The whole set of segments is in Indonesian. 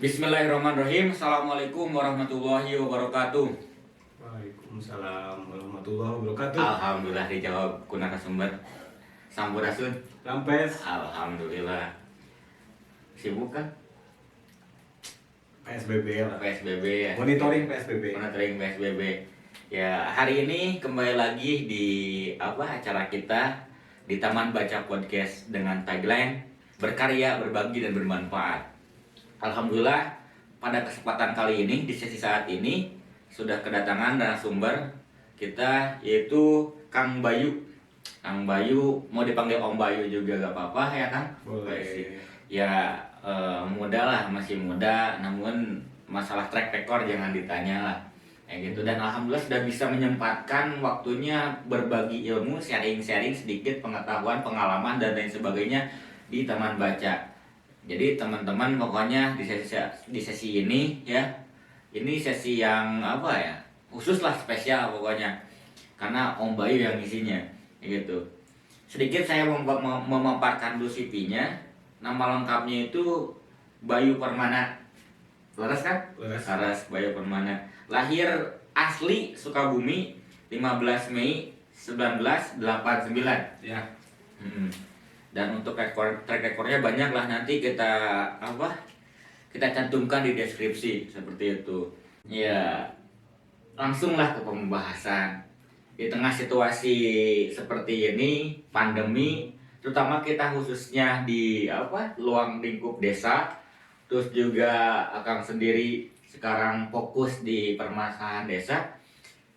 Bismillahirrahmanirrahim. Assalamualaikum warahmatullahi wabarakatuh. Waalaikumsalam warahmatullahi wabarakatuh. Alhamdulillah dijawab ku narasumber. Sampurasun. Rampes. Alhamdulillah. Sibuk kan? PSBB lah. PSBB ya. Monitoring PSBB. Monitoring PSBB. Ya, hari ini kembali lagi di acara kita di Taman Baca Podcast dengan tagline berkarya, berbagi dan bermanfaat. Alhamdulillah pada kesempatan kali ini di sesi saat ini sudah kedatangan narasumber kita yaitu Kang Bayu. Kang Bayu mau dipanggil Om Bayu juga gak apa-apa ya Kang? Boleh. Ya muda lah, masih muda, namun masalah track record jangan ditanya lah kayak gitu. Dan alhamdulillah sudah bisa menyempatkan waktunya berbagi ilmu, sharing-sharing sedikit pengetahuan, pengalaman dan lain sebagainya di Taman Baca. Jadi teman-teman pokoknya di sesi ini ya, ini sesi yang khusus lah, spesial pokoknya karena Om Bayu yang isinya gitu. Sedikit saya memaparkan dulu CV-nya. Nama lengkapnya itu Bayu Permana. Laras kan? Laras Bayu Permana. Lahir asli Sukabumi 15 Mei 1989. Ya. Dan untuk track recordnya banyak lah, nanti kita cantumkan di deskripsi seperti itu. Ya, langsunglah ke pembahasan. Di tengah situasi seperti ini, pandemi, terutama kita khususnya di luang lingkup desa, terus juga Akang sendiri sekarang fokus di permasalahan desa.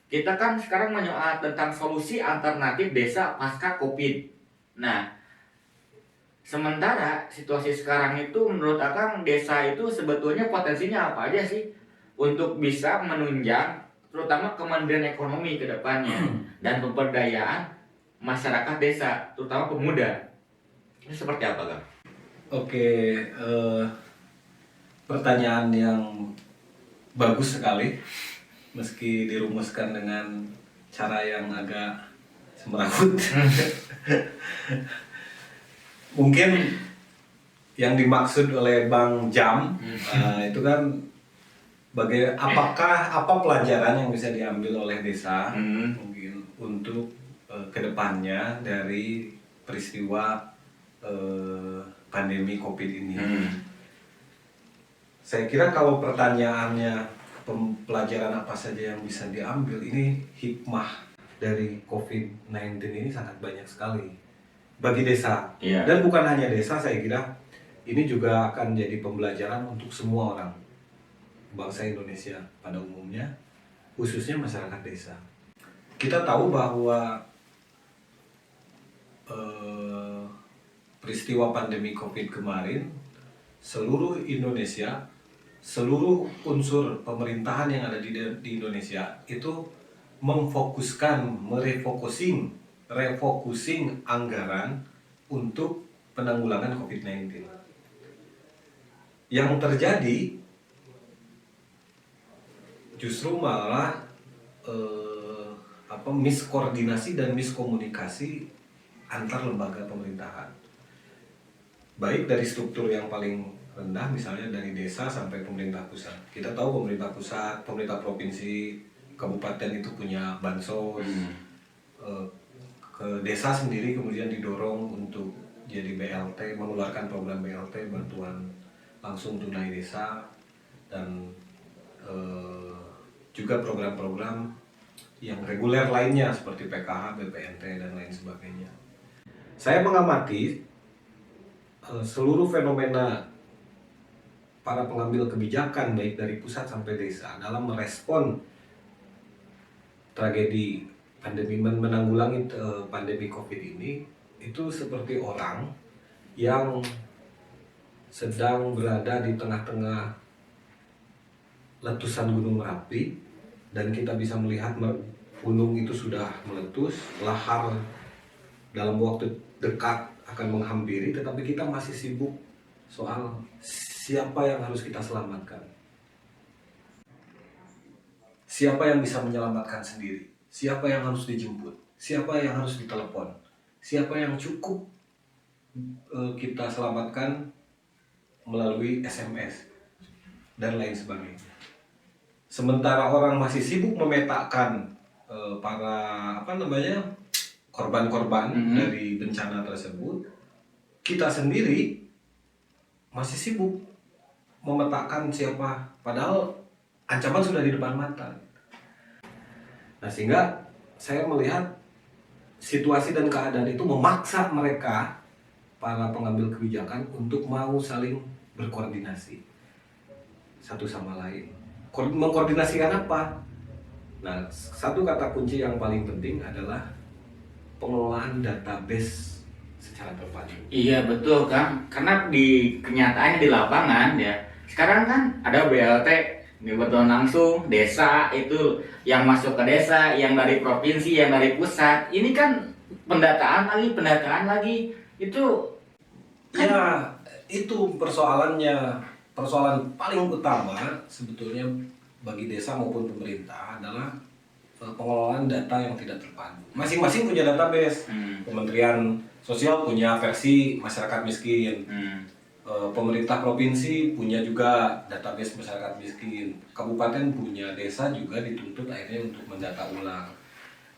Kita kan sekarang menyoal tentang solusi alternatif desa pasca Covid. Nah, sementara situasi sekarang itu menurut Akang desa itu sebetulnya potensinya apa aja sih untuk bisa menunjang terutama kemandirian ekonomi ke depannya dan pemberdayaan masyarakat desa, terutama pemuda. Ini seperti apa, Kang? Oke, pertanyaan yang bagus sekali, meski dirumuskan dengan cara yang agak semrawut. Mungkin yang dimaksud oleh Bang Jam itu kan apa pelajaran yang bisa diambil oleh desa mungkin untuk kedepannya dari peristiwa pandemi Covid ini. Saya kira kalau pertanyaannya pelajaran apa saja yang bisa diambil, ini hikmah dari Covid-19 ini sangat banyak sekali bagi desa. Dan bukan hanya desa, saya kira ini juga akan jadi pembelajaran untuk semua orang bangsa Indonesia pada umumnya, khususnya masyarakat desa. Kita tahu bahwa peristiwa pandemi Covid kemarin, seluruh Indonesia, seluruh unsur pemerintahan yang ada di Indonesia itu refocusing anggaran untuk penanggulangan Covid-19. Yang terjadi justru malah miskoordinasi dan miskomunikasi antar lembaga pemerintahan, baik dari struktur yang paling rendah, misalnya dari desa sampai pemerintah pusat. Kita tahu pemerintah pusat, pemerintah provinsi, kabupaten itu punya bansos, ke desa sendiri kemudian didorong untuk jadi BLT, mengeluarkan program BLT, bantuan langsung tunai desa, dan juga program-program yang reguler lainnya seperti PKH, BPNT dan lain sebagainya. Saya mengamati seluruh fenomena para pengambil kebijakan baik dari pusat sampai desa dalam merespon tragedi pandemi, menanggulangi pandemi Covid ini, itu seperti orang yang sedang berada di tengah-tengah letusan Gunung Merapi, dan kita bisa melihat gunung itu sudah meletus, lahar dalam waktu dekat akan menghampiri, tetapi kita masih sibuk soal siapa yang harus kita selamatkan. Siapa yang bisa menyelamatkan sendiri? Siapa yang harus dijemput? Siapa yang harus ditelepon? Siapa yang cukup kita selamatkan melalui SMS? dan lain sebagainya. Sementara orang masih sibuk memetakan para korban-korban dari bencana tersebut, kita sendiri masih sibuk memetakan siapa, padahal ancaman sudah di depan mata. Nah, sehingga saya melihat situasi dan keadaan itu memaksa mereka, para pengambil kebijakan, untuk mau saling berkoordinasi satu sama lain. Mengkoordinasikan apa? Nah, satu kata kunci yang paling penting adalah pengelolaan database secara terpadu. Iya betul Kang, karena di kenyataannya di lapangan ya, sekarang kan ada BLT, bantuan langsung desa itu yang masuk ke desa, yang dari provinsi, yang dari pusat. Ini kan pendataan lagi itu kan... Ya, itu persoalannya. Persoalan paling utama sebetulnya bagi desa maupun pemerintah adalah pengelolaan data yang tidak terpadu. Masing-masing punya database. Kementerian Sosial punya versi masyarakat miskin. Pemerintah provinsi punya juga database masyarakat miskin. Kabupaten punya, desa juga dituntut akhirnya untuk mendata ulang.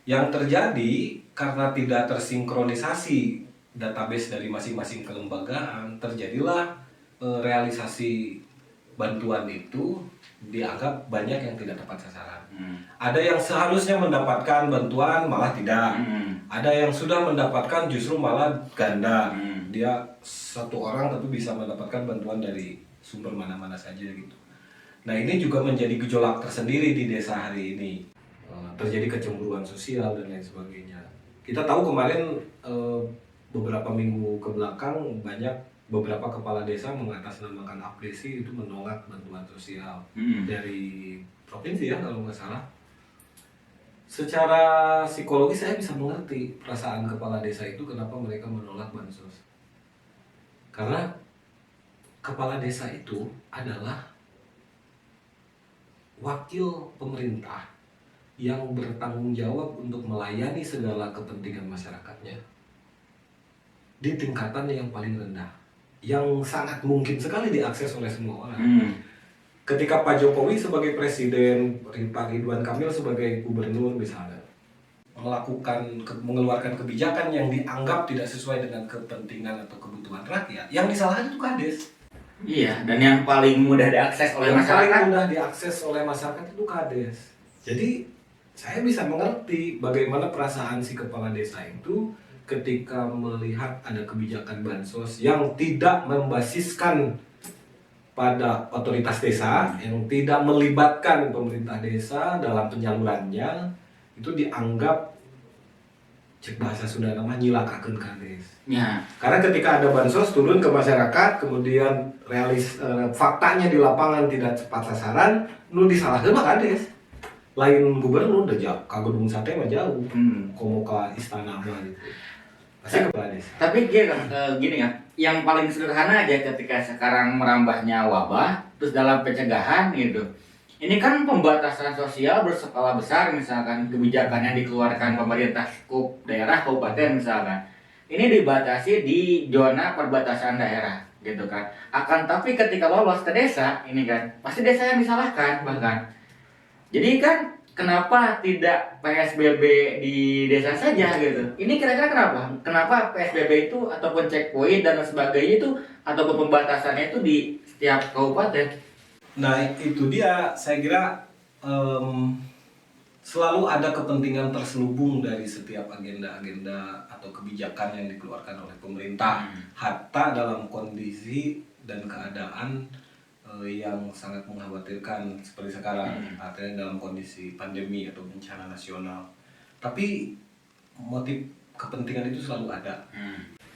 Yang terjadi karena tidak tersinkronisasi database dari masing-masing kelembagaan, terjadilah realisasi bantuan itu dianggap banyak yang tidak tepat sasaran. Ada yang seharusnya mendapatkan bantuan malah tidak. Ada yang sudah mendapatkan justru malah ganda. Dia satu orang tapi bisa mendapatkan bantuan dari sumber mana-mana saja gitu. Nah, ini juga menjadi gejolak tersendiri di desa hari ini. Terjadi kecemburuan sosial dan lain sebagainya. Kita tahu kemarin beberapa minggu ke belakang banyak beberapa kepala desa mengatasnamakan apresi itu menolak bantuan sosial dari provinsi ya kalau nggak salah. Secara psikologis saya bisa mengerti perasaan kepala desa itu kenapa mereka menolak bansos. Karena kepala desa itu adalah wakil pemerintah yang bertanggung jawab untuk melayani segala kepentingan masyarakatnya di tingkatan yang paling rendah, yang sangat mungkin sekali diakses oleh semua orang. Ketika Pak Jokowi sebagai presiden, Pak Ridwan Kamil sebagai gubernur misalnya, mengeluarkan kebijakan yang dianggap tidak sesuai dengan kepentingan atau kebutuhan rakyat, yang disalahkan itu kades. Iya, dan yang paling mudah diakses oleh masyarakat. Yang paling mudah diakses oleh masyarakat itu kades. Jadi saya bisa mengerti bagaimana perasaan si kepala desa itu ketika melihat ada kebijakan bansos yang tidak membasiskan pada otoritas desa, yang tidak melibatkan pemerintah desa dalam penyalurannya, itu dianggap, cek bahasa Sunda nama, nyilakakeun kades. Ya. Karena ketika ada bansos turun ke masyarakat, kemudian faktanya di lapangan tidak tepat sasaran, nu disalahkeun mah kades. Lain gubernur udah jauh, ka Gedung Sate mah jauh, komo ka istana mah gitu. Tapi gini ya, yang paling sederhana aja ketika sekarang merambahnya wabah, terus dalam pencegahan gitu. Ini kan pembatasan sosial berskala besar, misalkan kebijakan yang dikeluarkan pemerintah daerah, kabupaten misalkan. Ini dibatasi di zona perbatasan daerah, gitu kan. Akan tapi ketika lolos ke desa, ini kan pasti desa yang disalahkan bahkan. Jadi kan kenapa tidak PSBB di desa saja gitu? Ini kira-kira kenapa? Kenapa PSBB itu ataupun checkpoint dan sebagainya itu ataupun pembatasannya itu di setiap kabupaten? Nah, itu dia, saya kira selalu ada kepentingan terselubung dari setiap agenda-agenda atau kebijakan yang dikeluarkan oleh pemerintah, hatta dalam kondisi dan keadaan yang sangat mengkhawatirkan seperti sekarang, artinya dalam kondisi pandemi atau bencana nasional. Tapi motif kepentingan itu selalu ada.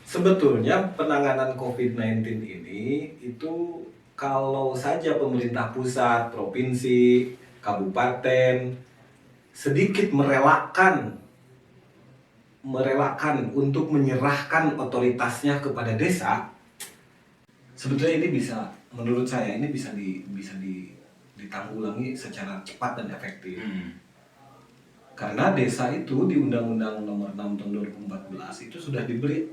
Sebetulnya penanganan COVID-19 ini itu kalau saja pemerintah pusat, provinsi, kabupaten sedikit merelakan untuk menyerahkan otoritasnya kepada desa, sebetulnya ini bisa, menurut saya ini bisa ditanggulangi secara cepat dan efektif. Karena desa itu di Undang-Undang Nomor 6 Tahun 2014 itu sudah diberi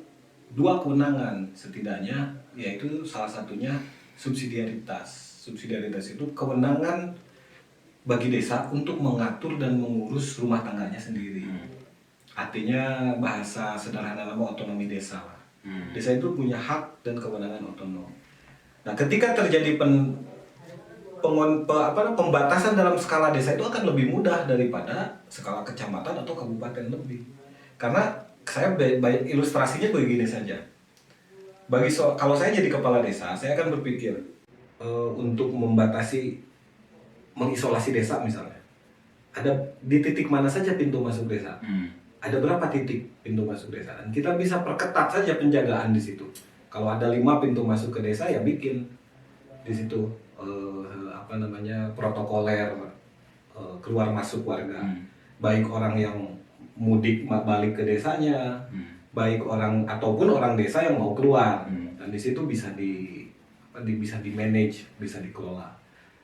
2 kewenangan setidaknya, yaitu salah satunya subsidiaritas. subsidiaritas itu kewenangan bagi desa untuk mengatur dan mengurus rumah tangganya sendiri. Artinya bahasa sederhana nama otonomi desa lah. Desa itu punya hak dan kewenangan otonom. Nah, ketika terjadi pembatasan dalam skala desa itu akan lebih mudah daripada skala kecamatan atau kabupaten lebih. Karena saya ilustrasinya begini saja. Kalau saya jadi kepala desa, saya akan berpikir untuk mengisolasi desa misalnya. Ada di titik mana saja pintu masuk desa? Ada berapa titik pintu masuk desa? Dan kita bisa perketat saja penjagaan di situ. Kalau ada 5 pintu masuk ke desa, ya bikin di situ protokoler keluar masuk warga. Baik orang yang mudik balik ke desanya, baik orang ataupun orang desa yang mau keluar. Dan di situ bisa di manage, bisa dikelola.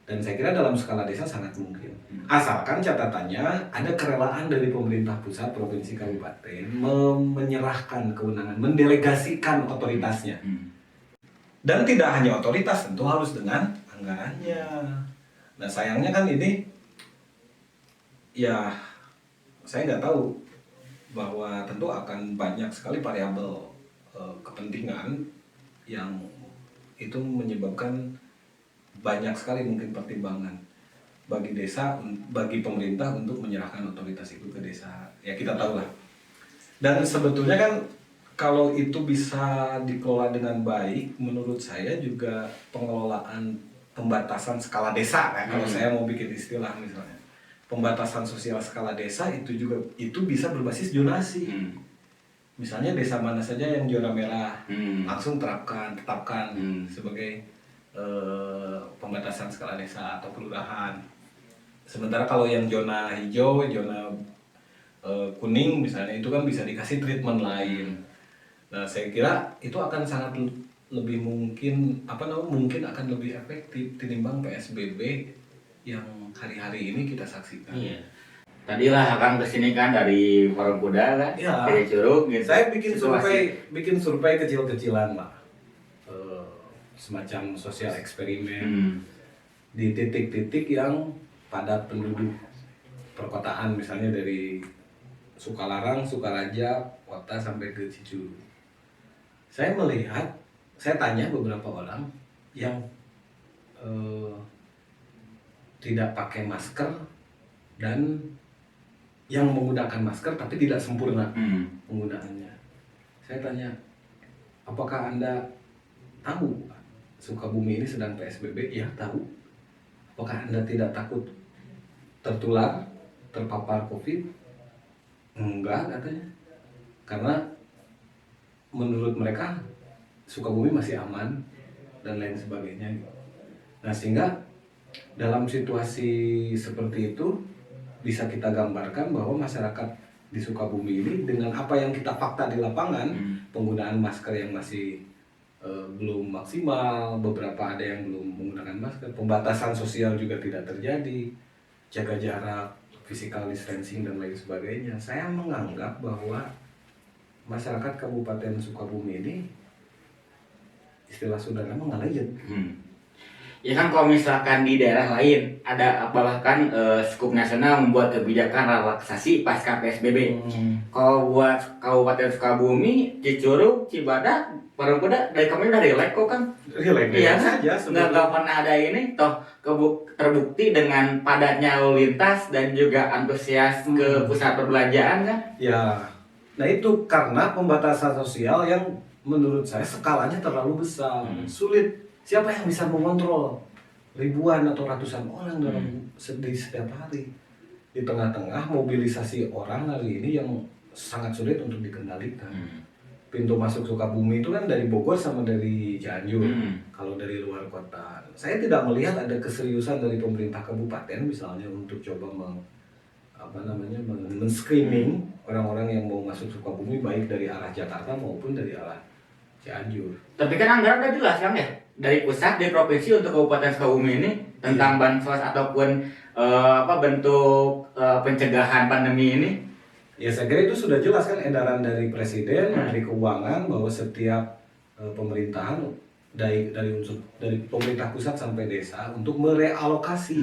Dan saya kira dalam skala desa sangat mungkin. Asalkan catatannya ada kerelaan dari pemerintah pusat, provinsi, kabupaten menyerahkan kewenangan, mendelegasikan otoritasnya. Dan tidak hanya otoritas, tentu harus dengan anggarannya. Nah, sayangnya kan ini, ya saya nggak tahu bahwa tentu akan banyak sekali variabel kepentingan yang itu menyebabkan banyak sekali mungkin pertimbangan bagi desa, bagi pemerintah untuk menyerahkan otoritas itu ke desa. Ya kita tahu lah. Dan sebetulnya kan kalau itu bisa dikelola dengan baik, menurut saya juga pengelolaan pembatasan skala desa, kalau saya mau bikin istilah misalnya, pembatasan sosial skala desa itu bisa berbasis zonasi. Misalnya desa mana saja yang zona merah, langsung tetapkan sebagai pembatasan skala desa atau kelurahan. Sementara kalau yang zona hijau, zona kuning misalnya, itu kan bisa dikasih treatment lain. Nah, saya kira itu akan sangat lebih mungkin akan lebih efektif ketimbang PSBB yang hari-hari ini kita saksikan. Iya. Tadilah Akang kesini kan dari Forum Kuda kan, dari Curug gitu. Saya bikin survei kecil-kecilan lah, semacam sosial eksperimen di titik-titik yang padat penduduk perkotaan, misalnya dari Sukalarang, Sukaraja, kota sampai ke Cicu. Saya tanya beberapa orang yang tidak pakai masker dan yang menggunakan masker tapi tidak sempurna penggunaannya. Saya tanya, apakah Anda tahu Sukabumi ini sedang PSBB? Ya, tahu. Apakah Anda tidak takut terpapar COVID? Enggak, katanya. Karena menurut mereka Sukabumi masih aman dan lain sebagainya. Nah, sehingga dalam situasi seperti itu bisa kita gambarkan bahwa masyarakat di Sukabumi ini dengan apa yang kita fakta di lapangan, penggunaan masker yang masih belum maksimal, beberapa ada yang belum menggunakan masker, pembatasan sosial juga tidak terjadi, jaga jarak, physical distancing dan lain sebagainya. Saya menganggap bahwa masyarakat Kabupaten Sukabumi ini, istilah saudara mengalir. Ya kan kalau misalkan di daerah lain ada bahkan skup nasional membuat kebijakan relaksasi pasca PSBB. Kalau buat Kabupaten Sukabumi, Cicurug, Cibadak, Forum Kuda dari kami udah relax kok kan. Iya saja. Nggak pernah ada ini toh terbukti dengan padatnya lalu lintas dan juga antusias ke pusat perbelanjaan kan. Ya, nah itu karena pembatasan sosial yang menurut saya skalanya terlalu besar, sulit. Siapa yang bisa mengontrol ribuan atau ratusan orang di setiap hari? Di tengah-tengah mobilisasi orang hari ini yang sangat sulit untuk dikendalikan. Pintu masuk Sukabumi itu kan dari Bogor sama dari Cianjur. Kalau dari luar kota, saya tidak melihat ada keseriusan dari pemerintah kabupaten misalnya untuk coba men-screening orang-orang yang mau masuk Sukabumi, baik dari arah Jakarta maupun dari arah Cianjur. Tapi kan anggaran udah jelas kan ya, dari pusat, dari provinsi untuk Kabupaten Sukabumi ini tentang bansos ataupun bentuk pencegahan pandemi ini. Ya, saya kira itu sudah jelas kan edaran dari Presiden, Menteri Keuangan, bahwa setiap pemerintahan dari unsur dari pemerintah pusat sampai desa untuk merealokasi,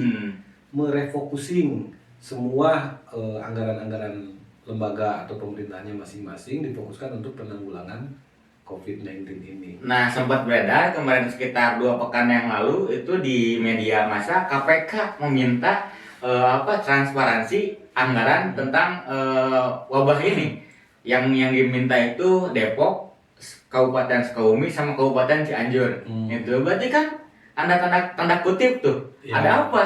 merefocusing semua anggaran-anggaran lembaga atau pemerintahnya masing-masing difokuskan untuk penanggulangan COVID-19 ini. Nah, sempat beredar kemarin sekitar 2 pekan yang lalu itu di media massa KPK meminta transparansi anggaran tentang wabah ini. Yang diminta itu Depok, Kabupaten Sukabumi sama Kabupaten Cianjur. Itu berarti kan ada tanda kutip tuh. Ya. Ada apa?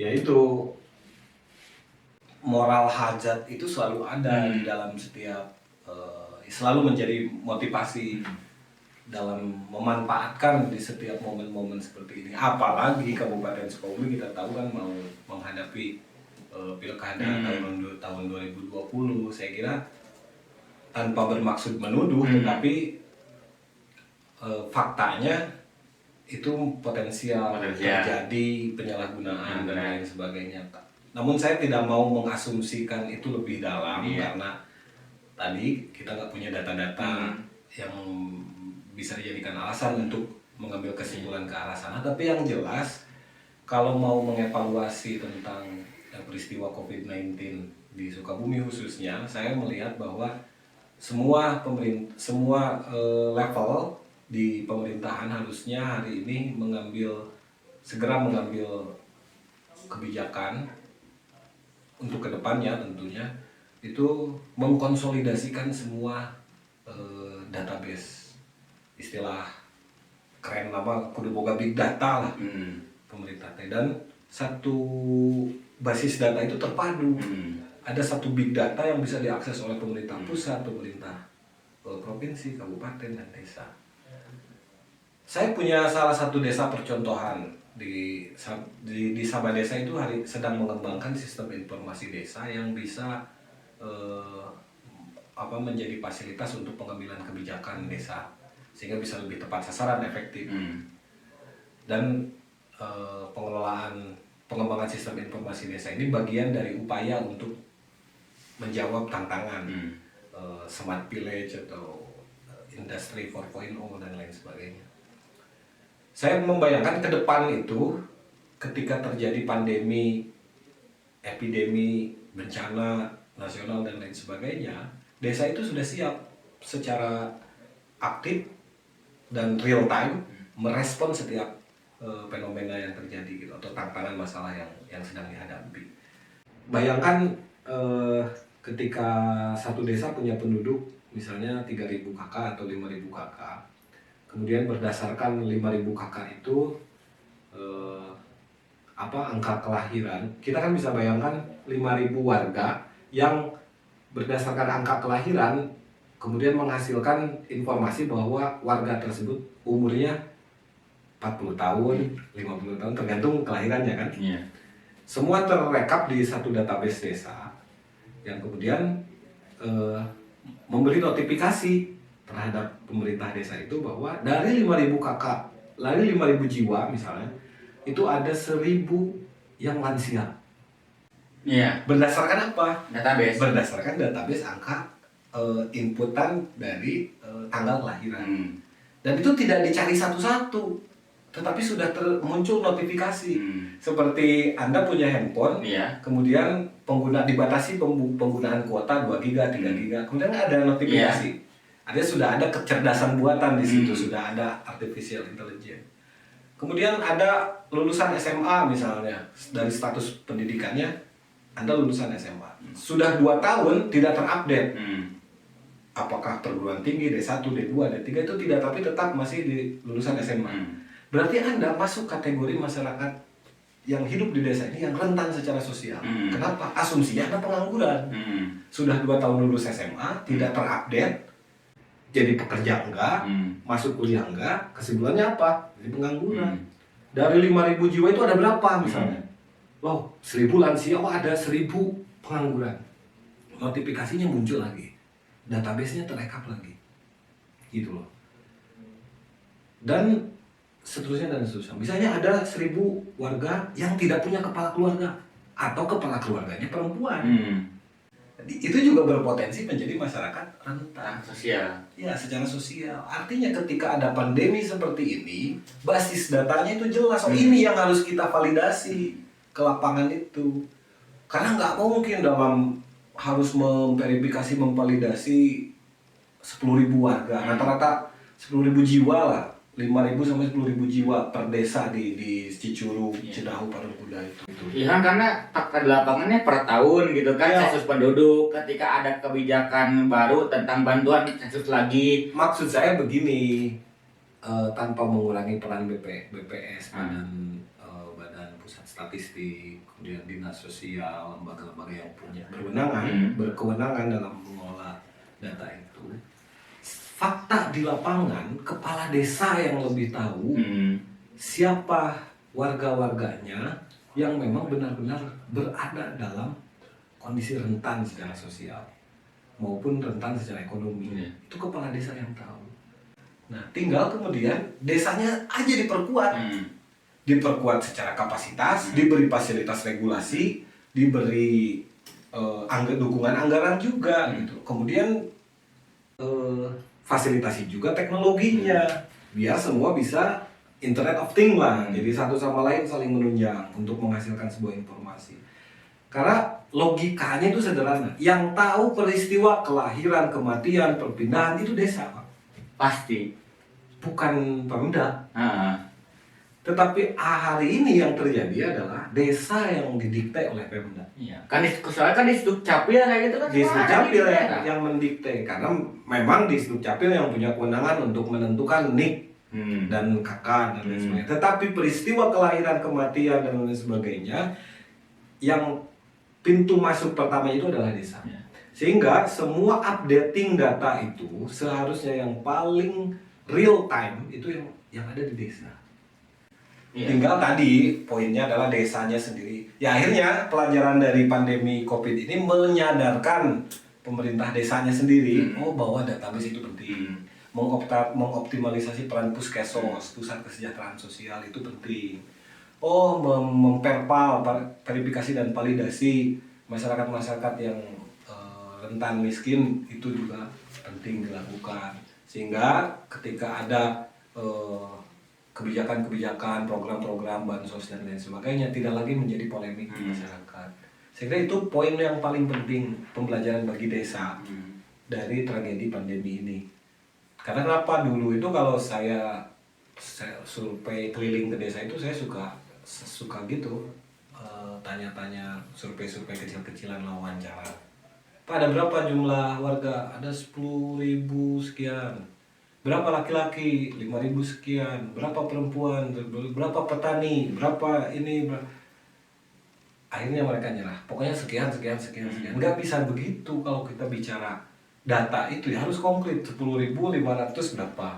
Ya itu moral hajat itu selalu ada di dalam setiap selalu menjadi motivasi dalam memanfaatkan di setiap momen-momen seperti ini. Apalagi Kabupaten Sukabumi kita tahu kan mau menghadapi pilkada tahun 2020. Saya kira tanpa bermaksud menuduh, tetapi faktanya itu potensial terjadi penyalahgunaan dan lain sebagainya. Namun saya tidak mau mengasumsikan itu lebih dalam karena tadi kita nggak punya data-data yang bisa dijadikan alasan untuk mengambil kesimpulan ke arah sana. Tapi yang jelas kalau mau mengevaluasi tentang peristiwa COVID-19 di Sukabumi khususnya, saya melihat bahwa semua level di pemerintahan harusnya hari ini segera mengambil kebijakan untuk kedepannya tentunya itu mengkonsolidasikan semua database, istilah keren nama kudu boga big data lah pemerintah dan satu basis data itu terpadu. Ada satu big data yang bisa diakses oleh pemerintah pusat, pemerintah provinsi, kabupaten, dan desa. Saya punya salah satu desa percontohan di Sabah Desa itu sedang mengembangkan sistem informasi desa yang bisa menjadi fasilitas untuk pengambilan kebijakan desa sehingga bisa lebih tepat sasaran, efektif. Dan pengembangan sistem informasi desa ini bagian dari upaya untuk menjawab tantangan smart village atau industri 4.0 dan lain sebagainya. Saya membayangkan ke depan itu ketika terjadi pandemi, epidemi, bencana nasional dan lain sebagainya, desa itu sudah siap secara aktif dan real time merespon setiap fenomena yang terjadi gitu atau tantangan masalah yang sedang dihadapi. Bayangkan ketika satu desa punya penduduk misalnya 3.000 kakak atau 5.000 kakak, kemudian berdasarkan 5.000 kakak itu angka kelahiran, kita kan bisa bayangkan 5.000 warga yang berdasarkan angka kelahiran kemudian menghasilkan informasi bahwa warga tersebut umurnya 40 tahun, 50 tahun tergantung kelahirannya kan. Semua terrekap di satu database desa yang kemudian memberi notifikasi terhadap pemerintah desa itu bahwa dari 5.000 kakak, dari 5.000 jiwa misalnya, itu ada 1.000 yang lansia. Berdasarkan apa? Database. Berdasarkan database angka inputan dari tanggal kelahiran. Dan itu tidak dicari satu-satu, tetapi sudah muncul notifikasi. Seperti Anda punya handphone, kemudian dibatasi penggunaan kuota 2 GB, 3 GB, kemudian ada notifikasi. Artinya sudah ada kecerdasan buatan di situ, sudah ada artificial intelligence. Kemudian ada lulusan SMA misalnya, dari status pendidikannya Anda lulusan SMA. Sudah 2 tahun tidak terupdate. Apakah perguruan tinggi, D1, D2, D3 itu tidak, tapi tetap masih di lulusan SMA. Berarti Anda masuk kategori masyarakat yang hidup di desa ini yang rentan secara sosial. Kenapa? Asumsinya Anda pengangguran. Sudah 2 tahun lulus SMA, tidak terupdate, jadi pekerja enggak, masuk kuliah enggak, kesimpulannya apa? Jadi pengangguran. Dari 5.000 jiwa itu ada berapa misalnya? 1.000 lansia, ada 1.000 pengangguran. Notifikasinya muncul lagi. Database-nya terekap lagi. Gitu loh. Dan seterusnya. Misalnya ada 1.000 warga yang tidak punya kepala keluarga atau kepala keluarganya perempuan. Itu juga berpotensi menjadi masyarakat rentan sosial. Ya, secara sosial. Artinya ketika ada pandemi seperti ini, basis datanya itu jelas. Oh, ini yang harus kita validasi ke lapangan itu. Karena nggak mungkin dalam harus memverifikasi, memvalidasi 10.000 warga. Rata-rata 10.000 jiwa lah. 5.000 sampai 10.000 jiwa per desa di Cicuru, Cidahu, Parungkuda itu. Iya kan, karena fakta di lapangannya per tahun gitu kan, sensus penduduk. Ketika ada kebijakan baru tentang bantuan, sensus lagi. Maksud saya begini, tanpa mengurangi peran BPS dan Badan Pusat Statistik, kemudian Dinas Sosial, lembaga-lembaga yang punya berkewenangan dalam mengolah data itu. Fakta di lapangan, kepala desa yang lebih tahu siapa warga-warganya yang memang benar-benar berada dalam kondisi rentan secara sosial maupun rentan secara ekonomi. Itu kepala desa yang tahu. Nah, tinggal kemudian desanya aja diperkuat. Diperkuat secara kapasitas, diberi fasilitas regulasi, diberi dukungan anggaran juga gitu. Kemudian fasilitasi juga teknologinya biar semua bisa Internet of Things lah, jadi satu sama lain saling menunjang untuk menghasilkan sebuah informasi. Karena logikanya itu sederhana, yang tahu peristiwa kelahiran, kematian, perpindahan itu desa, Pak. Pasti. Bukan Pemda. Tetapi hari ini yang terjadi adalah desa yang didikte oleh Pemda. Iya. Kan soalnya kan di Sdukcapil kayak gitu kan. Di Sdukcapil yang mendikte, karena memang di Sdukcapil yang punya kewenangan untuk menentukan NIK dan KK dan lain sebagainya. Tetapi peristiwa kelahiran, kematian dan lain sebagainya, yang pintu masuk pertama itu adalah desa. Sehingga semua updating data itu seharusnya yang paling real time itu yang ada di desa. Tinggal tadi poinnya adalah desanya sendiri. Ya, akhirnya pelajaran dari pandemi COVID ini menyadarkan pemerintah desanya sendiri bahwa database itu penting. Mengoptimalisasi peran puskesmas, pusat kesejahteraan sosial itu penting. Memperpal verifikasi dan validasi masyarakat-masyarakat yang rentan miskin itu juga penting dilakukan. Sehingga ketika ada kebijakan-kebijakan, program-program bansos dan lain sebagainya tidak lagi menjadi polemik di masyarakat. Sehingga itu poin yang paling penting pembelajaran bagi desa dari tragedi pandemi ini. Karena kenapa dulu itu kalau saya survei keliling ke desa itu saya suka gitu tanya-tanya, survei kecil-kecilan wawancara. Pak, ada berapa jumlah warga? Ada 10.000 sekian. Berapa laki-laki? 5.000 sekian. Berapa perempuan? Berapa petani? Berapa ini? Akhirnya mereka nyerah. Pokoknya sekian. Nggak bisa begitu kalau kita bicara data itu ya harus konkret. 10.500 berapa?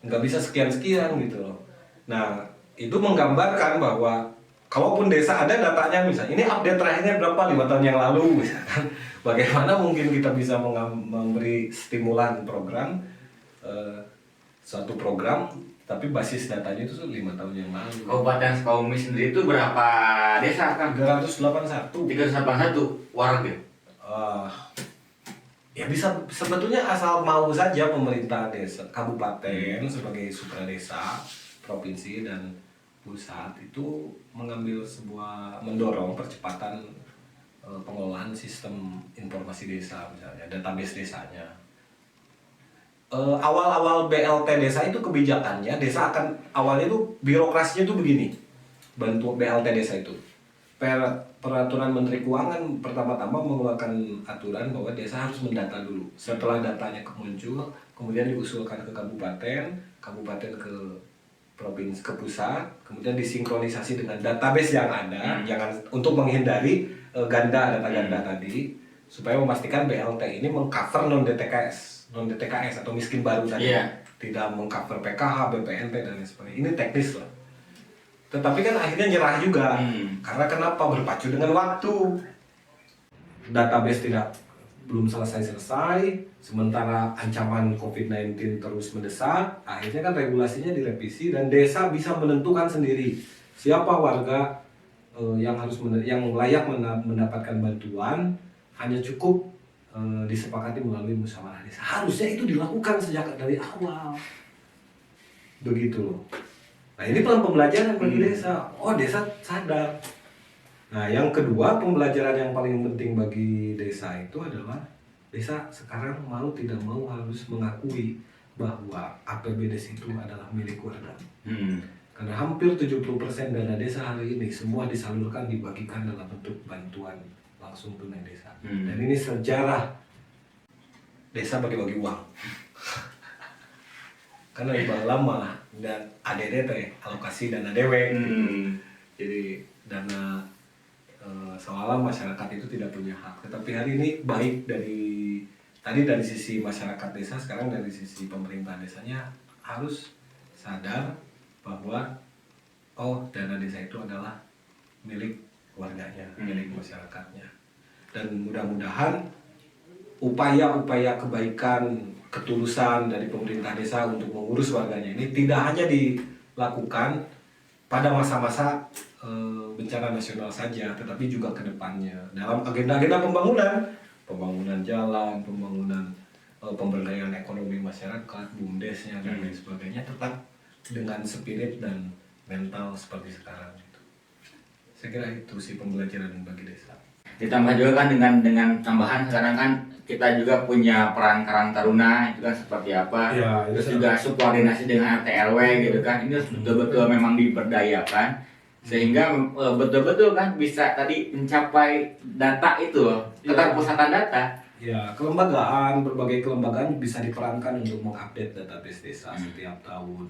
Nggak bisa sekian gitu loh. Nah, itu menggambarkan bahwa kalaupun desa ada datanya, misalnya ini update terakhirnya berapa 5 tahun yang lalu misalkan. Bagaimana mungkin kita bisa memberi stimulan program suatu program tapi basis datanya itu 5 tahun yang lalu. Kabupaten Sukabumi sendiri itu berapa desa kan? 381 warga. Ya bisa, sebetulnya asal mau saja pemerintah desa kabupaten sebagai supradesa provinsi dan pusat itu mendorong percepatan pengelolaan sistem informasi desa, misalnya database desanya. Awal-awal BLT desa itu kebijakannya, desa akan awalnya itu birokrasinya itu begini. Bantu BLT desa itu. Peraturan Menteri Keuangan pertama-tama mengeluarkan aturan bahwa desa harus mendata dulu. Setelah datanya muncul, kemudian diusulkan ke kabupaten ke provinsi, ke pusat, kemudian disinkronisasi dengan database yang ada, jangan untuk menghindari data ganda tadi, supaya memastikan BLT ini mengcover non-DTKS atau miskin baru tadi, tidak mengcover PKH, BPNT dan lain sebagainya. Ini teknis loh. Tetapi kan akhirnya nyerah juga, karena kenapa? Berpacu dengan waktu. Database belum selesai, sementara ancaman COVID-19 terus mendesak, akhirnya kan regulasinya direvisi dan desa bisa menentukan sendiri siapa warga yang layak mendapatkan bantuan hanya cukup disepakati melalui musyawarah desa. Harusnya itu dilakukan sejak dari awal. Begitu loh. Nah ini pelan pembelajaran bagi desa. Oh desa sadar. Nah yang kedua pembelajaran yang paling penting bagi desa itu adalah desa sekarang mau tidak mau harus mengakui bahwa APBDes itu adalah milik warga. Karena hampir 70% dana desa hari ini semua disalurkan dibagikan dalam bentuk bantuan langsung tunai desa. Dan ini sejarah desa bagi-bagi uang. Karena di lama dan ADD teh alokasi dana dewe. Jadi dana seolah masyarakat itu tidak punya hak. Tetapi hari ini baik dari sisi masyarakat desa, sekarang dari sisi pemerintah desanya harus sadar bahwa dana desa itu adalah milik warganya, milik masyarakatnya. Dan mudah-mudahan upaya-upaya kebaikan, ketulusan dari pemerintah desa untuk mengurus warganya ini tidak hanya dilakukan pada masa-masa bencana nasional saja, tetapi juga ke depannya dalam agenda-agenda pembangunan jalan, pembangunan pemberdayaan ekonomi masyarakat, BUMDesnya dan lain sebagainya, tetap dengan spirit dan mental seperti sekarang itu. Saya kira itu sih pembelajaran bagi desa. Ditambah juga kan dengan tambahan sekarang kan kita juga punya peran Karang Taruna itu kan seperti apa, terus juga subordinasi dengan RT RW gitu kan, ini betul-betul memang diberdayakan sehingga betul-betul kan bisa tadi mencapai data itu, keterpusatan data. Ya, kelembagaan, berbagai kelembagaan bisa diperankan untuk mengupdate database desa setiap tahun.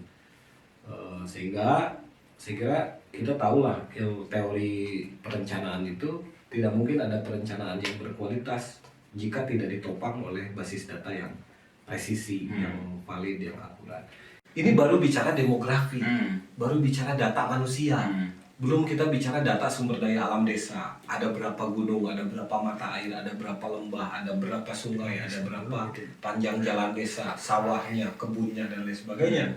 Sehingga saya kira kita tahulah teori perencanaan itu tidak mungkin ada perencanaan yang berkualitas jika tidak ditopang oleh basis data yang presisi, yang valid, yang akurat. Ini baru bicara demografi, baru bicara data manusia. Belum kita bicara data sumber daya alam desa. Ada berapa gunung, ada berapa mata air, ada berapa lembah, ada berapa sungai, ada berapa panjang jalan desa, sawahnya, kebunnya, dan lain sebagainya.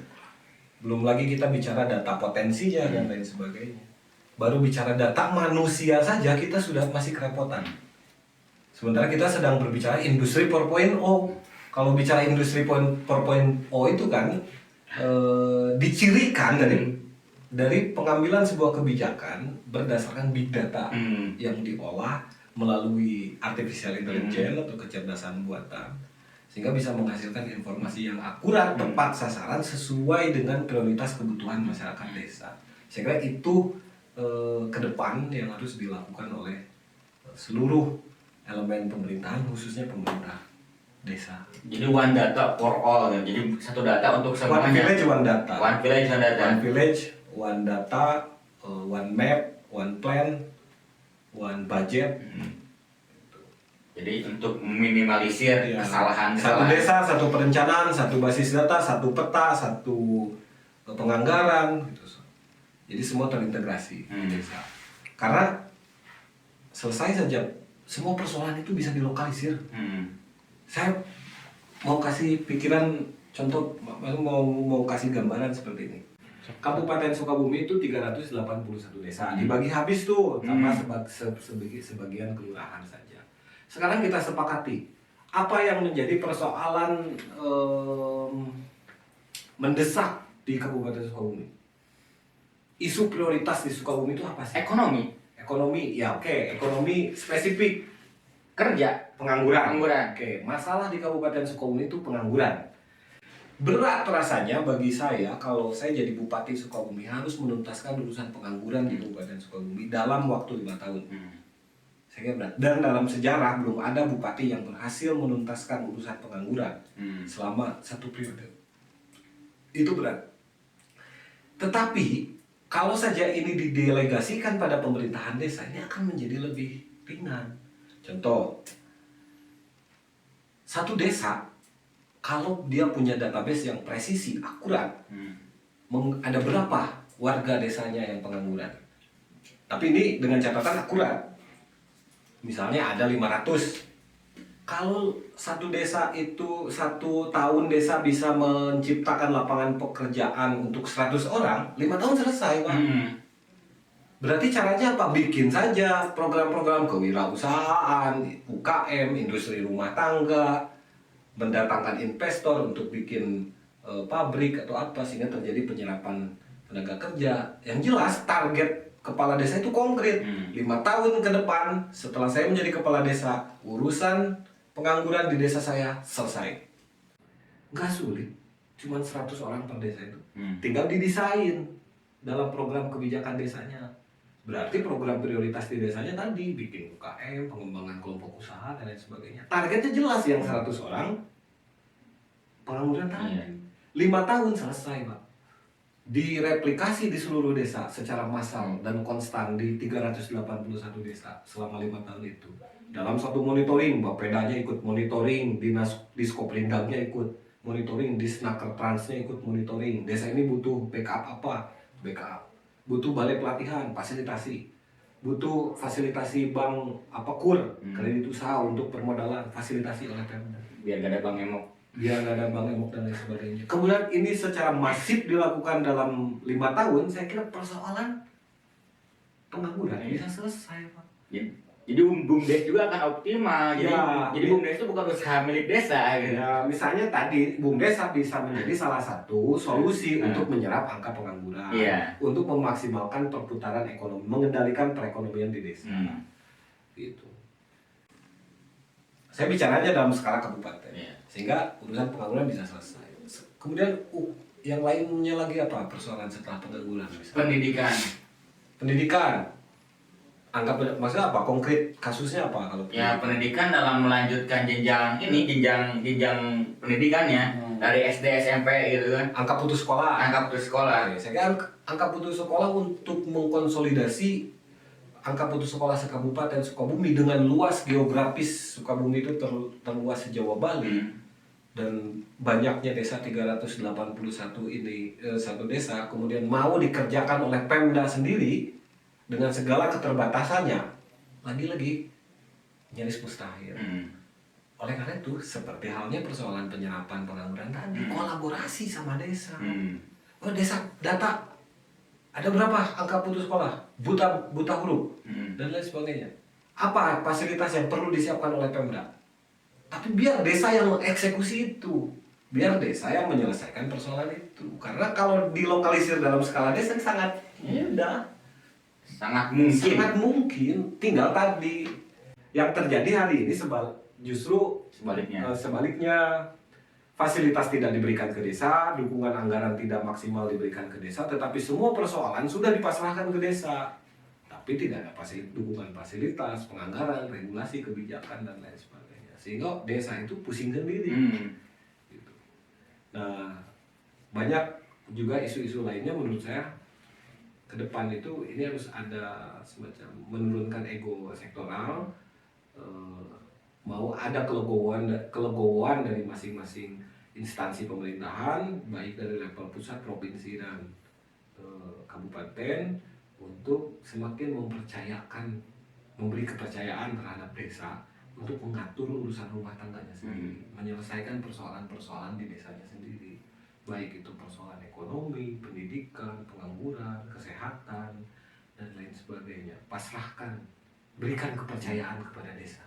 Belum lagi kita bicara data potensinya dan lain sebagainya. Baru bicara data manusia saja kita sudah masih kerepotan. Sementara kita sedang berbicara industri 4.0. Kalau bicara industri 4.0 itu kan dicirikan dari pengambilan sebuah kebijakan berdasarkan big data yang diolah melalui artificial intelligence atau kecerdasan buatan, sehingga bisa menghasilkan informasi yang akurat, tepat sasaran, sesuai dengan prioritas kebutuhan masyarakat desa. Saya kira itu ke depan yang harus dilakukan oleh seluruh elemen pemerintahan, khususnya pemerintah desa. Jadi one data for all, ya. Jadi satu data untuk semuanya. One village, one data. One village, one data. One village, one data, one map, one plan, one budget. Jadi untuk meminimalisir kesalahan. Satu desa, satu perencanaan, satu basis data, satu peta, satu penganggaran, gitu. Jadi semua terintegrasi di desa. Karena selesai saja, semua persoalan itu bisa dilokalisir. Saya mau kasih pikiran, contoh, mau kasih gambaran seperti ini. Kabupaten Sukabumi itu 381 desa, dibagi habis tuh sama sebagian kelurahan saja. Sekarang kita sepakati, apa yang menjadi persoalan mendesak di Kabupaten Sukabumi? Isu prioritas di Sukabumi itu apa sih? Ekonomi, ya oke. Ekonomi spesifik. Kerja, pengangguran. Oke, masalah di Kabupaten Sukabumi itu pengangguran. Berat rasanya bagi saya kalau saya jadi Bupati Sukabumi harus menuntaskan urusan pengangguran di Kabupaten Sukabumi dalam waktu 5 tahun. Saya kira berat. Dan dalam sejarah belum ada bupati yang berhasil menuntaskan urusan pengangguran selama 1 periode. Itu berat. Tetapi kalau saja ini didelegasikan pada pemerintahan desa, ini akan menjadi lebih ringan. Contoh, satu desa kalau dia punya database yang presisi, akurat, ada berapa warga desanya yang pengangguran. Tapi ini dengan catatan akurat. Misalnya ada 500. Kalau satu desa itu 1 tahun desa bisa menciptakan lapangan pekerjaan untuk 100 orang, 5 tahun selesai, Pak. Berarti caranya apa? Bikin saja program-program kewirausahaan, UKM, industri rumah tangga, mendatangkan investor untuk bikin pabrik atau apa sehingga terjadi penyerapan tenaga kerja. Yang jelas target kepala desa itu konkret. 5 tahun ke depan setelah saya menjadi kepala desa, urusan pengangguran di desa saya selesai. Nggak sulit, cuma 100 orang per desa itu. Tinggal didesain dalam program kebijakan desanya. Berarti program prioritas di desanya tadi bikin UKM, pengembangan kelompok usaha dan lain sebagainya. Targetnya jelas yang 100 orang pengangguran tadi. 5 tahun selesai, Pak. Direplikasi di seluruh desa secara massal dan konstan di 381 desa selama 5 tahun itu. Dalam satu monitoring, Bapedanya ikut monitoring, Dinas Diskoplindangnya ikut monitoring, Disnaker Transnya ikut monitoring. Desa ini butuh backup apa? Backup. Butuh balai pelatihan, fasilitasi. Butuh fasilitasi bank KUR, kredit usaha untuk permodalan, fasilitasi oleh Pemda. Biar gak ada bank emok. Biar gak ada bank emok dan lain sebagainya. Kemudian ini secara masif dilakukan dalam 5 tahun, saya kira persoalan pengangguran bisa selesai, Pak. Jadi BUMDes juga akan optimal. Jadi BUMDes itu bukan usaha milik desa gitu. Ya, misalnya tadi BUMDes bisa menjadi salah satu solusi untuk menyerap angka pengangguran, untuk memaksimalkan perputaran ekonomi, mengendalikan perekonomian di desa. Gitu. Saya bicaranya dalam skala kabupaten, sehingga urusan pengangguran bisa selesai. Kemudian yang lainnya lagi apa persoalan setelah pengangguran? Misalnya? Pendidikan. Anggap maksudnya apa? Konkret kasusnya apa kalau pendidikan dalam melanjutkan jenjang pendidikannya dari SD SMP gitu kan. Angka putus sekolah. Oke, saya kira angka putus sekolah untuk mengkonsolidasi angka putus sekolah sekabupaten Sukabumi dengan luas geografis Sukabumi itu terluas se-Jawa Bali dan banyaknya desa 381 ini satu desa kemudian mau dikerjakan oleh Pemda sendiri dengan segala keterbatasannya lagi-lagi nyaris mustahil. Oleh karena itu seperti halnya persoalan penyerapan pengangguran tadi, kolaborasi sama desa. Oh, desa data ada berapa angka putus sekolah, buta huruf dan lain sebagainya. Apa fasilitas yang perlu disiapkan oleh Pemda? Tapi biar desa yang mengeksekusi itu, biar desa yang menyelesaikan persoalan itu. Karena kalau dilokalisir dalam skala desa sangat mudah. Sangat mungkin. Tinggal tadi yang terjadi hari ini justru sebaliknya fasilitas tidak diberikan ke desa, dukungan anggaran tidak maksimal diberikan ke desa, tetapi semua persoalan sudah dipasrahkan ke desa. Tapi tidak ada dukungan fasilitas, penganggaran, regulasi, kebijakan dan lain sebagainya. Sehingga desa itu pusing sendiri. Gitu. Nah, banyak juga isu-isu lainnya menurut saya ke depan itu ini harus ada semacam menurunkan ego sektoral, mau ada kelegowoan dari masing-masing instansi pemerintahan baik dari level pusat, provinsi dan kabupaten untuk semakin memberi kepercayaan terhadap desa untuk mengatur urusan rumah tangganya sendiri, menyelesaikan persoalan-persoalan di desanya sendiri. Baik itu persoalan ekonomi, pendidikan, pengangguran, kesehatan, dan lain sebagainya. Pasrahkan, berikan kepercayaan kepada desa.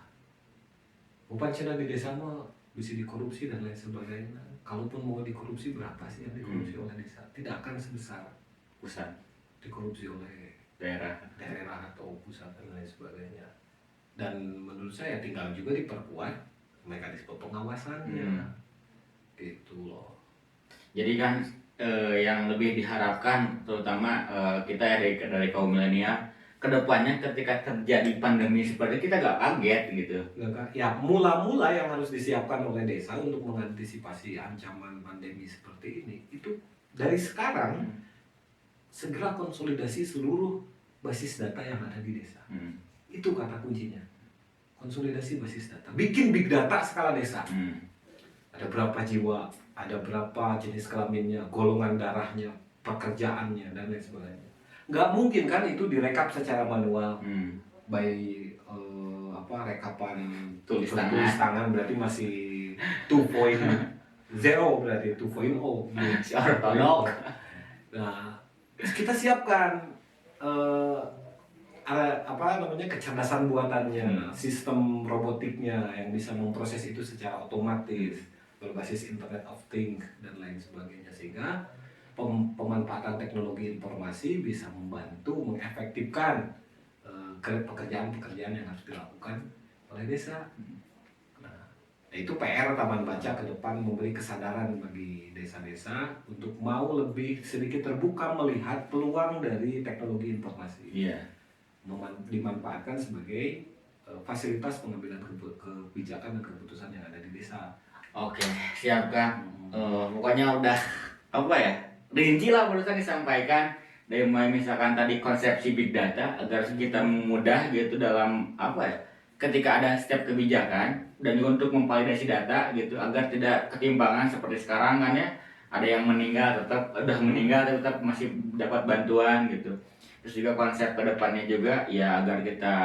Bukan cina di desa mah bisa dikorupsi dan lain sebagainya. Kalaupun mau dikorupsi berapa sih yang dikorupsi oleh desa? Tidak akan sebesar pusat dikorupsi oleh daerah atau pusat dan lain sebagainya. Dan menurut saya tinggal juga diperkuat mekanisme pengawasannya. Gitu loh. Jadi kan yang lebih diharapkan terutama kita dari kaum milenial kedepannya ketika terjadi pandemi seperti kita gak kaget gitu. Ya mula-mula yang harus disiapkan oleh desa untuk mengantisipasi ancaman pandemi seperti ini itu dari sekarang segera konsolidasi seluruh basis data yang ada di desa. Itu kata kuncinya, konsolidasi basis data, bikin big data skala desa. Ada berapa jiwa, ada berapa jenis kelaminnya, golongan darahnya, pekerjaannya dan lain sebagainya. Nggak mungkin kan itu direkap secara manual by rekapan tulis tangan berarti masih 2.0 berarti 2.0 ortolog. Nah kita siapkan kecerdasan buatannya, sistem robotiknya yang bisa memproses itu secara otomatis, berbasis Internet of Things dan lain sebagainya, sehingga pemanfaatan teknologi informasi bisa membantu mengefektifkan pekerjaan-pekerjaan yang harus dilakukan oleh desa. Nah, itu PR Taman Baca ke depan, memberi kesadaran bagi desa-desa untuk mau lebih sedikit terbuka melihat peluang dari teknologi informasi. Dimanfaatkan sebagai fasilitas pengambilan kebijakan dan keputusan yang ada di desa. Oke, siap Kang. Pokoknya udah apa ya, rinci lah barusan disampaikan. Dari mulai misalkan tadi konsepsi big data agar kita mudah gitu dalam apa ya, ketika ada setiap kebijakan, dan juga untuk memvalidasi data gitu agar tidak ketimpangan seperti sekarang kan ya, ada yang meninggal tetap masih dapat bantuan gitu. Terus juga konsep kedepannya juga ya agar kita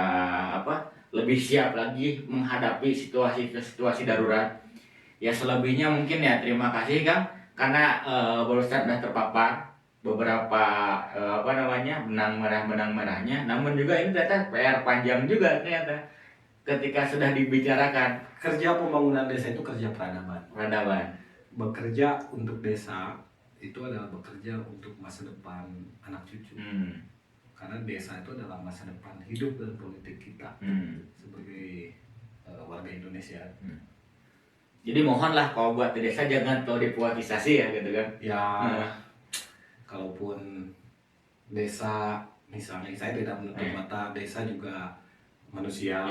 lebih siap lagi menghadapi situasi darurat. Ya selebihnya mungkin ya terima kasih Kang, karena barusan sudah terpapar beberapa benang merahnya, namun juga ini ternyata PR panjang juga ternyata ketika sudah dibicarakan. Kerja pembangunan desa itu kerja peradaban. Bekerja untuk desa itu adalah bekerja untuk masa depan anak cucu. Karena desa itu adalah masa depan hidup dan politik kita sebagai warga Indonesia. Jadi mohonlah kalau buat di desa jangan terlalu dipolitisasi ya gitu kan. Ya, kalaupun desa misalnya, saya tidak menutup mata desa juga manusia,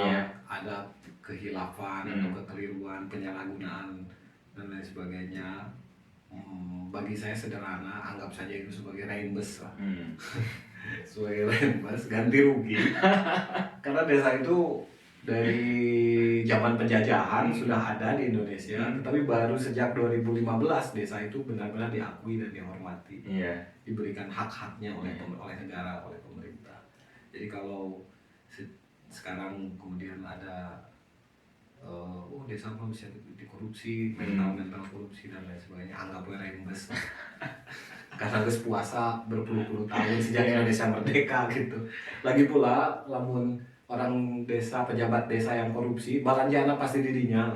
ada kehilafan atau kekeliruan, penyalahgunaan dan lain sebagainya. Bagi saya sederhana, anggap saja itu sebagai rembes lah. Sebagai rembes, ganti rugi. Karena desa itu dari zaman penjajahan sudah ada di Indonesia, tetapi baru sejak 2015 desa itu benar-benar diakui dan dihormati, diberikan hak-haknya oleh negara, oleh pemerintah. Jadi kalau sekarang kemudian ada desa bisa dikorupsi, mental korupsi dan lain sebagainya, anggapnya rembes. Karena harus puasa berpuluh-puluh tahun sejak Indonesia merdeka gitu. Lagi pula lamun orang desa, pejabat desa yang korupsi, balanjana pasti dirinya.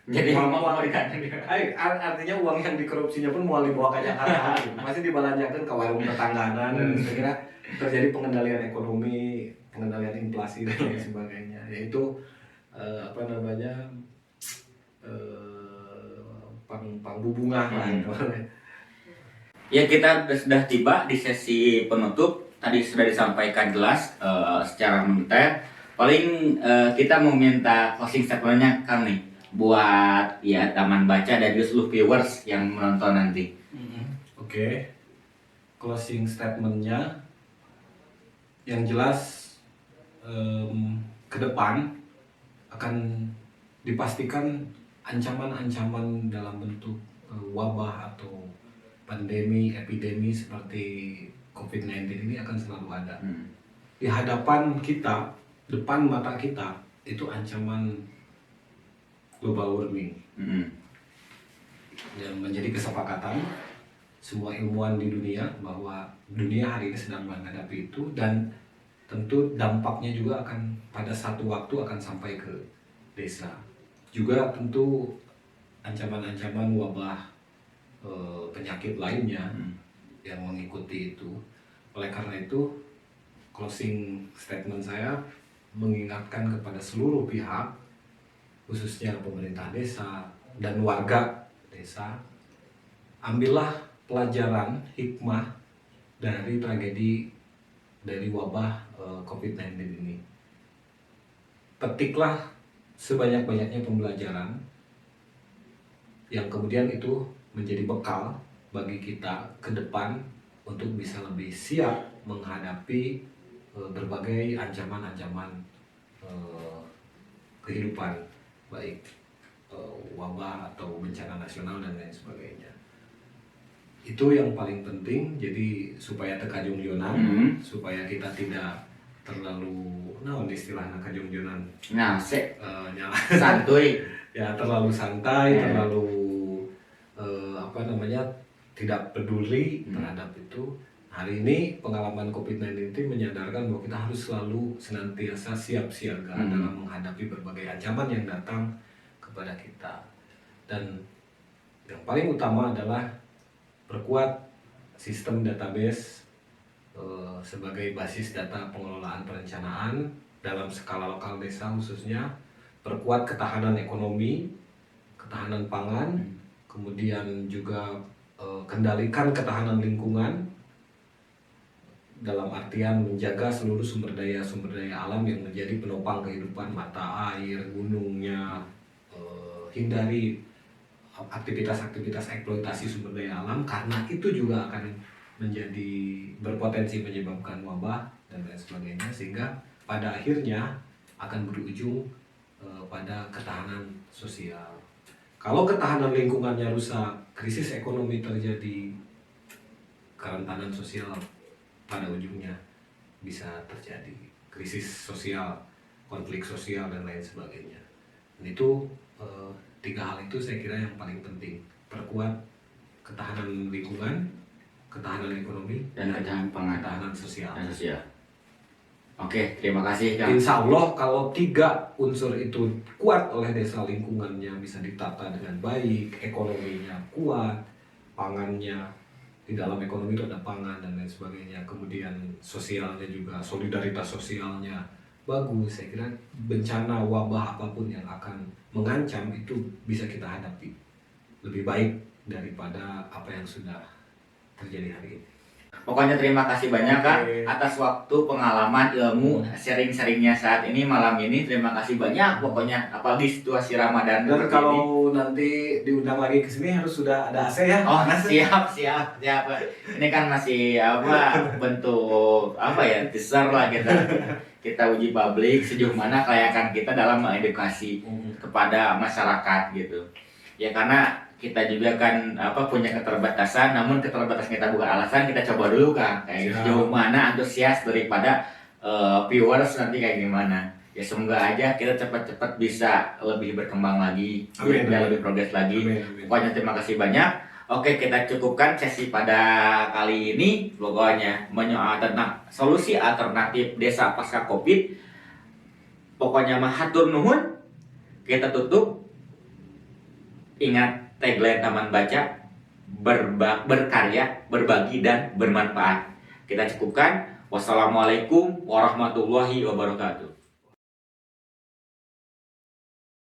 Jadi artinya uang yang dikorupsinya pun mau dibawa ke Jakarta, gitu. Masih dibalanjakan ke warung tetangganan dan segera terjadi pengendalian ekonomi, pengendalian inflasi dan lain sebagainya. Yaitu pangbubungah lah. Ya, kita sudah tiba di sesi penutup. Tadi sudah disampaikan jelas secara mendetail. Paling kita mau minta closing statement-nya Kang nih buat ya Taman Baca dan juga seluruh viewers yang menonton nanti. Oke. Closing statement-nya yang jelas, ke depan akan dipastikan ancaman-ancaman dalam bentuk wabah atau epidemi seperti COVID-19 ini akan selalu ada. Di hadapan kita, depan mata kita, itu ancaman global warming. Yang menjadi kesepakatan semua ilmuwan di dunia bahwa dunia hari ini sedang menghadapi itu, dan tentu dampaknya juga akan pada satu waktu akan sampai ke desa. Juga tentu ancaman-ancaman wabah, penyakit lainnya yang mengikuti itu. Oleh karena itu, closing statement saya mengingatkan kepada seluruh pihak, khususnya pemerintah desa dan warga desa, ambillah pelajaran hikmah dari tragedi dari wabah COVID-19 ini. Petiklah sebanyak-banyaknya pembelajaran yang kemudian itu menjadi bekal bagi kita ke depan untuk bisa lebih siap menghadapi berbagai ancaman-ancaman kehidupan, baik wabah atau bencana nasional dan lain sebagainya. Itu yang paling penting. Jadi supaya tekajungjonan, supaya kita tidak terlalu istilahnya kajungjonan. Santuy. Ya, terlalu santai, terlalu tidak peduli terhadap itu. Hari ini pengalaman COVID-19 itu menyadarkan bahwa kita harus selalu senantiasa siap siaga dalam menghadapi berbagai ancaman yang datang kepada kita. Dan yang paling utama adalah perkuat sistem database sebagai basis data pengelolaan perencanaan dalam skala lokal desa khususnya, perkuat ketahanan ekonomi, ketahanan pangan, kemudian juga kendalikan ketahanan lingkungan dalam artian menjaga seluruh sumber daya alam yang menjadi penopang kehidupan, mata air, gunungnya, hindari aktivitas eksploitasi sumber daya alam karena itu juga akan menjadi berpotensi menyebabkan wabah dan lain sebagainya, sehingga pada akhirnya akan berujung pada ketahanan sosial. Kalau ketahanan lingkungannya rusak, krisis ekonomi terjadi, kerentanan sosial pada ujungnya bisa terjadi krisis sosial, konflik sosial dan lain sebagainya. Dan itu tiga hal itu saya kira yang paling penting: perkuat ketahanan lingkungan, ketahanan ekonomi, dan ketahanan pangan, ketahanan sosial. Oke, terima kasih Kang. Insya Allah kalau tiga unsur itu kuat oleh desa, lingkungannya bisa ditata dengan baik, ekonominya kuat, pangannya, di dalam ekonomi itu ada pangan dan lain sebagainya, kemudian sosialnya juga, solidaritas sosialnya bagus, saya kira bencana wabah apapun yang akan mengancam itu bisa kita hadapi lebih baik daripada apa yang sudah terjadi hari ini. Pokoknya terima kasih banyak Kak atas waktu, pengalaman, ilmu, sharing-sharingnya saat ini, malam ini. Terima kasih banyak pokoknya, apalagi situasi Ramadan. Dan kalau nanti diundang lagi ke sini harus sudah ada AC ya. Oh, siap. Ini kan masih bentuk teaser lah kita uji publik sejauh mana kelayakan kita dalam mengedukasi kepada masyarakat gitu. Ya karena kita juga kan punya keterbatasan, namun keterbatasan kita bukan alasan, kita coba dulu kan kayak sejauh mana antusias daripada viewers nanti kayak gimana. Ya semoga aja kita cepat-cepat bisa lebih berkembang lagi, lebih progres lagi. Pokoknya terima kasih banyak. Oke, kita cukupkan sesi pada kali ini, pokoknya menyoal tentang solusi alternatif desa pasca Covid. Pokoknya mahatur nuhun. Kita tutup. Ingat tagline Taman Baca, berkarya, berbagi, dan bermanfaat. Kita cukupkan. Wassalamualaikum warahmatullahi wabarakatuh.